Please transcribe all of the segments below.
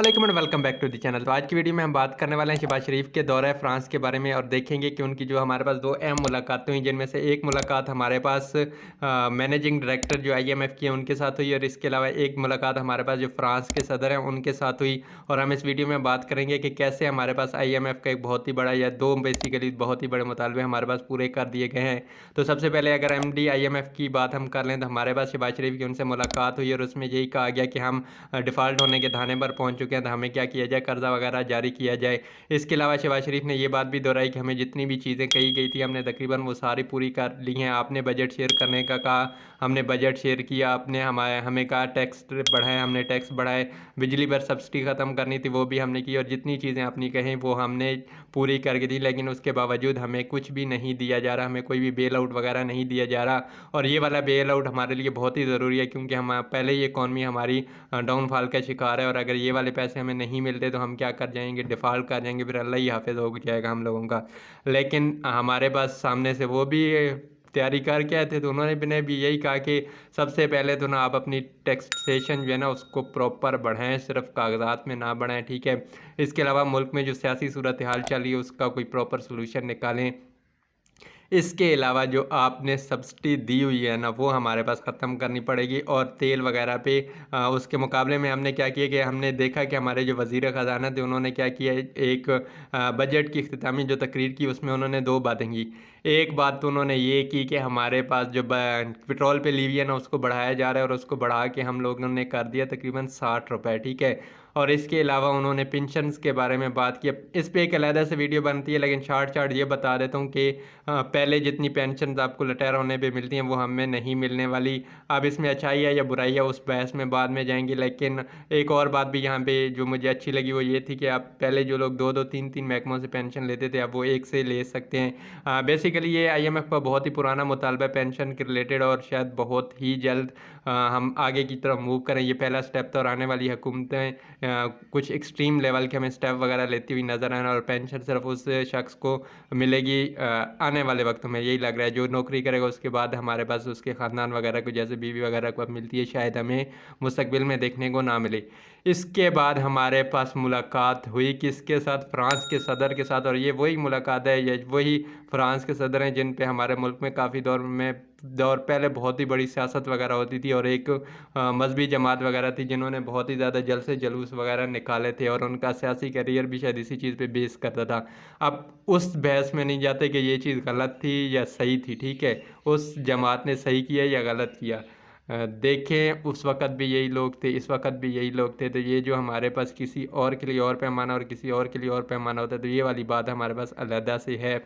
अस्सलामुअलैकुम and welcome back to the channel. तो आज की वीडियो में हम बात करने वाले हैं शहबाज शरीफ के दौरा फ्रांस के बारे में और देखेंगे कि उनकी जो हमारे पास दो अहम मुलाकातें हुई, जिनमें से एक मुलाकात हमारे पास मैनेजिंग डायरेक्टर जो आईएमएफ की है उनके साथ हुई और इसके अलावा एक मुलाकात हमारे पास जो फ्रांस के सदर हैं उनके साथ हुई। और हम इस वीडियो में बात करेंगे कि कैसे हमारे पास आईएमएफ का एक बहुत ही बड़ा या दो बेसिकली बहुत ही बड़े मुतालबे हमारे पास पूरे कर दिए गए हैं। तो सबसे पहले अगर एमडी आईएमएफ की बात हम कर लें तो हमारे पास शहबाज शरीफ की उनसे मुलाकात हुई और उसमें यही कहा गया कि हम डिफ़ॉल्ट होने के धाने पर पहुंच चुके हैं, तो हमें क्या किया जाए, कर्जा वगैरह जारी किया जाए। इसके अलावा शहबाज शरीफ ने ये बात भी दोहराई कि हमें जितनी भी चीज़ें कही गई थी हमने तकरीबन वो सारी पूरी कर ली हैं। आपने बजट शेयर करने का कहा, हमने बजट शेयर किया। आपने हमें कहा टैक्स बढ़ाएं, हमने टैक्स बढ़ाए। बिजली पर सब्सिडी ख़त्म करनी थी वो भी हमने की और जितनी चीज़ें आपने कहीं वो हमने पूरी करके दी। लेकिन उसके बावजूद हमें कुछ भी नहीं दिया जा रहा, हमें कोई भी बेल आउट वगैरह नहीं दिया जा रहा। और ये वाला बेल आउट हमारे लिए बहुत ही ज़रूरी है क्योंकि हम पहले ही इकॉनमी हमारी डाउनफॉल का शिकार है और अगर ये वाले पैसे हमें नहीं मिलते तो हम क्या कर जाएंगे, डिफ़ॉल्ट कर जाएंगे, फिर अल्लाह ही हाफिज़ हो जाएगा हम लोगों का। लेकिन हमारे पास सामने से वो भी तैयारी कर के आए थे, तो उन्होंने भी यही कहा कि सबसे पहले तो ना आप अपनी टैक्सेशन जो है ना उसको प्रॉपर बढ़ाएं, सिर्फ कागजात में ना बढ़ाएं, ठीक है। इसके अलावा मुल्क में जो सियासी सूरत हाल चल रही है उसका कोई प्रॉपर सोल्यूशन निकालें। इसके अलावा जो आपने सब्सिडी दी हुई है ना वो हमारे पास ख़त्म करनी पड़ेगी और तेल वगैरह पे उसके मुकाबले में हमने क्या किया कि हमने देखा कि हमारे जो वज़ीर ख़जाना थे उन्होंने क्या किया, एक बजट की इख्तितामी जो तकरीर की उसमें उन्होंने दो बातें की। एक बात तो उन्होंने ये की कि हमारे पास जो पेट्रोल पे लीवी है ना उसको बढ़ाया जा रहा है और उसको बढ़ा के हम लोगों ने कर दिया तकरीबन 60 रुपये, ठीक है। और इसके अलावा उन्होंने पेंशन्स के बारे में बात की। इस पर एक अलहदा से वीडियो बनती है लेकिन शार्ट ये बता देता हूँ कि पहले जितनी पेंशन आपको रिटायर होने पे मिलती हैं वो हमें नहीं मिलने वाली। अब इसमें अच्छाई है या बुराई है उस बहस में बाद में जाएंगे। लेकिन एक और बात भी यहाँ पे जो मुझे अच्छी लगी वो ये थी कि आप पहले जो लोग दो दो तीन तीन महकमों से पेंशन लेते थे अब वो एक से ले सकते हैं। बेसिकली ये आईएमएफ का बहुत ही पुराना मुतालबा पेंशन के रिलेटेड और शायद बहुत ही जल्द हम आगे की तरफ मूव करें। ये पहला स्टेप तो और आने वाली हुकूमतें कुछ एक्सट्रीम लेवल के हमें स्टेप वगैरह लेती हुई नज़र आना और पेंशन सिर्फ उस शख्स को मिलेगी आने वाले वक्त में। यही लग रहा है जो नौकरी करेगा उसके बाद हमारे पास उसके ख़ानदान वगैरह को जैसे बीवी वगैरह को अब मिलती है शायद हमें मुस्तकबिल में देखने को ना मिले। इसके बाद हमारे पास मुलाकात हुई किसके साथ, फ्रांस के सदर के साथ। और ये वही मुलाकात है, ये वही फ्रांस के सदर हैं जिन पे हमारे मुल्क में काफ़ी दौर पहले बहुत ही बड़ी सियासत वगैरह होती थी और एक मजहबी जमात वगैरह थी जिन्होंने बहुत ही ज़्यादा जलसे जुलूस वगैरह निकाले थे और उनका सियासी करियर भी शायद इसी चीज़ पे बेस करता था। अब उस बहस में नहीं जाते कि ये चीज़ गलत थी या सही थी, ठीक है, उस जमात ने सही किया या गलत किया। देखें उस वक़्त भी यही लोग थे, इस वक़्त भी यही लोग थे। तो ये जो हमारे पास किसी और के लिए और पैमाना और किसी और के लिए और पैमाना होता है तो ये वाली बात हमारे पास अलहदा से है।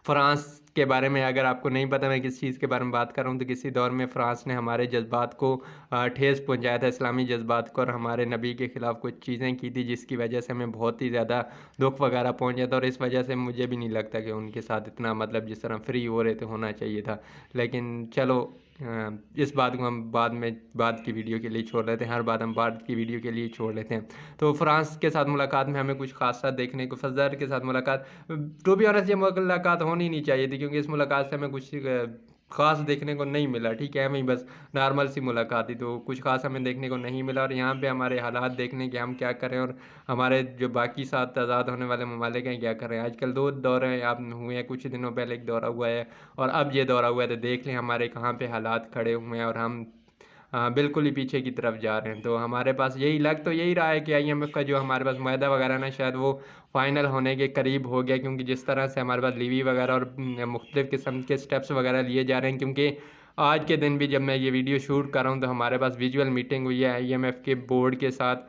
फ्रांस के बारे में अगर आपको नहीं पता मैं किस चीज़ के बारे में बात कर रहा हूँ तो किसी दौर में फ़्रांस ने हमारे जज्बात को ठेस पहुँचाया था, इस्लामी जज्बात को, और हमारे नबी के ख़िलाफ़ कुछ चीज़ें की थी जिसकी वजह से हमें बहुत ही ज़्यादा दुख वगैरह पहुँचा था। और इस वजह से मुझे भी नहीं लगता कि उनके साथ इतना मतलब जिस तरह फ्री हो रहे थे होना चाहिए था। लेकिन चलो इस बात को हम बाद की वीडियो के लिए छोड़ लेते हैं, हर बात हम बाद की वीडियो के लिए छोड़ लेते हैं। तो फ्रांस के साथ मुलाकात में हमें कुछ खासा देखने को, सदर के साथ मुलाकात, टू बी ऑनेस्ट ये मुलाकात होनी नहीं चाहिए थी क्योंकि इस मुलाकात से हमें कुछ ख़ास देखने को नहीं मिला, ठीक है। हमें बस नॉर्मल सी मुलाकात थी तो कुछ ख़ास हमें देखने को नहीं मिला। और यहाँ पे हमारे हालात देखने कि हम क्या करें और हमारे जो बाकी साथ आज़ाद होने वाले ममालिक हैं क्या कर रहे हैं। आजकल दो दौरे आप हुए हैं, कुछ दिनों पहले एक दौरा हुआ है और अब ये दौरा हुआ है, तो देख लें हमारे कहाँ पे हालात खड़े हुए हैं और हम बिल्कुल ही पीछे की तरफ जा रहे हैं। तो हमारे पास यही रहा है कि आईएमएफ का जो हमारे पास मुआहदा वगैरह ना शायद वो फ़ाइनल होने के करीब हो गया क्योंकि जिस तरह से हमारे पास लीवी वगैरह और मुख्तलिफ़ किस्म के स्टेप्स वगैरह लिए जा रहे हैं। क्योंकि आज के दिन भी जब मैं ये वीडियो शूट कर रहा हूँ तो हमारे पास विजुअल मीटिंग हुई है आईएमएफ के बोर्ड के साथ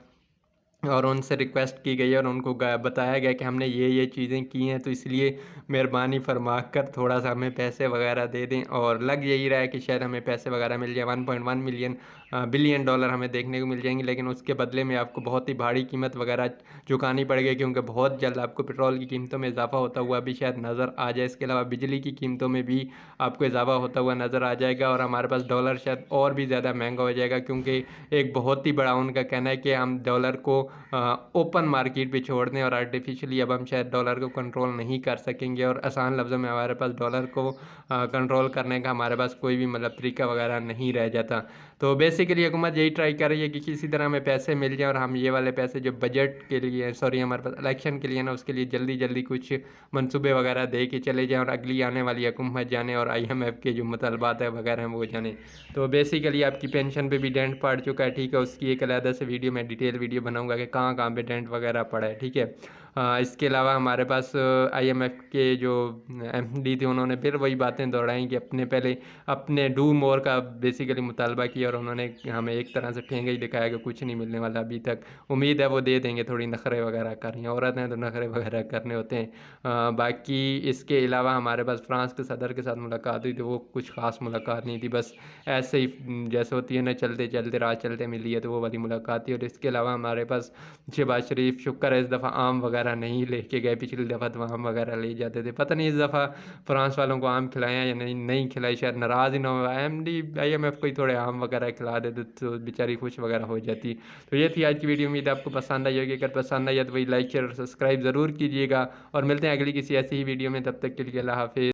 और उनसे रिक्वेस्ट की गई है और उनको बताया गया कि हमने ये चीज़ें की हैं तो इसलिए मेहरबानी फरमा कर थोड़ा सा हमें पैसे वगैरह दे दें। और लग यही रहा है कि शायद हमें पैसे वगैरह मिल जाए, 1.1 बिलियन डॉलर हमें देखने को मिल जाएंगे। लेकिन उसके बदले में आपको बहुत ही भारी कीमत वगैरह चुकानी पड़ेगी क्योंकि बहुत जल्द आपको पेट्रोल की कीमतों में इजाफा होता हुआ भी शायद नज़र आ जाए। इसके अलावा बिजली की कीमतों में भी आपको इजाफा होता हुआ नज़र आ जाएगा और हमारे पास डॉलर शायद और भी ज़्यादा महंगा हो जाएगा क्योंकि एक बहुत ही बड़ा उनका कहना है कि हम डॉलर को ओपन मार्केट पे छोड़ दें और आर्टिफिशियली अब हम शायद डॉलर को कंट्रोल नहीं कर सकेंगे। और आसान लफ्ज़ों में हमारे पास डॉलर को कंट्रोल करने का हमारे पास कोई भी मतलब तरीका वगैरह नहीं रह जाता। तो बेसिक बेसिकली हुकूमत यही ट्राई कर रही है कि किसी तरह हमें पैसे मिल जाए और हम ये वाले पैसे जो बजट के लिए सॉरी हमारे पास इलेक्शन के लिए ना उसके लिए जल्दी जल्दी कुछ मंसूबे वगैरह दे के चले जाएँ और अगली आने वाली हुकूमत जाने और IMF के जो मुतालबात है वगैरह हैं वो जाने। तो बेसिकली आपकी पेंशन पे भी डेंट पड़ चुका है, ठीक है। उसकी एक अलग से वीडियो मैं डिटेल वीडियो बनाऊंगा कि कहाँ कहाँ पे डेंट वगैरह पड़ा है, ठीक है। इसके अलावा हमारे पास IMF के जो MD थे उन्होंने फिर वही बातें दोहराई कि पहले अपने डू मोर का बेसिकली मुतालबा किया और उन्होंने हमें एक तरह से ठेंगा ही दिखाया कि कुछ नहीं मिलने वाला अभी तक। उम्मीद है वो दे देंगे, थोड़ी नखरे वगैरह कर रही हैं, औरत हैं तो नखरे वगैरह करने होते हैं। बाकी इसके अलावा हमारे पास फ्रांस के सदर के साथ मुलाकात हुई, तो वो कुछ ख़ास मुलाकात नहीं थी, बस ऐसे ही जैसे होती है ना चलते चलते राह चलते मिली है, तो वो वाली मुलाकात थी। और इसके अलावा हमारे पास शहबाज शरीफ शुक्र है इस दफ़ा आम वगैरह नहीं लेके गए, पिछली दफ़ा तो आम वगैरह ले जाते थे। पता नहीं इस दफ़ा फ्रांस वालों को आम खिलाया या नहीं खिलाई, शायद नाराज़ ही ना हो, IMF को ही थोड़े आम वगैरह खिला देते तो बेचारी खुश वगैरह हो जाती। तो ये थी आज की वीडियो, उम्मीद आपको पसंद आई होगी। अगर पसंद आई है तो वही लाइक शेयर और सब्सक्राइब ज़रूर कीजिएगा और मिलते हैं अगली किसी ऐसी ही वीडियो में। तब तक के लिए अल्लाह हाफिज़।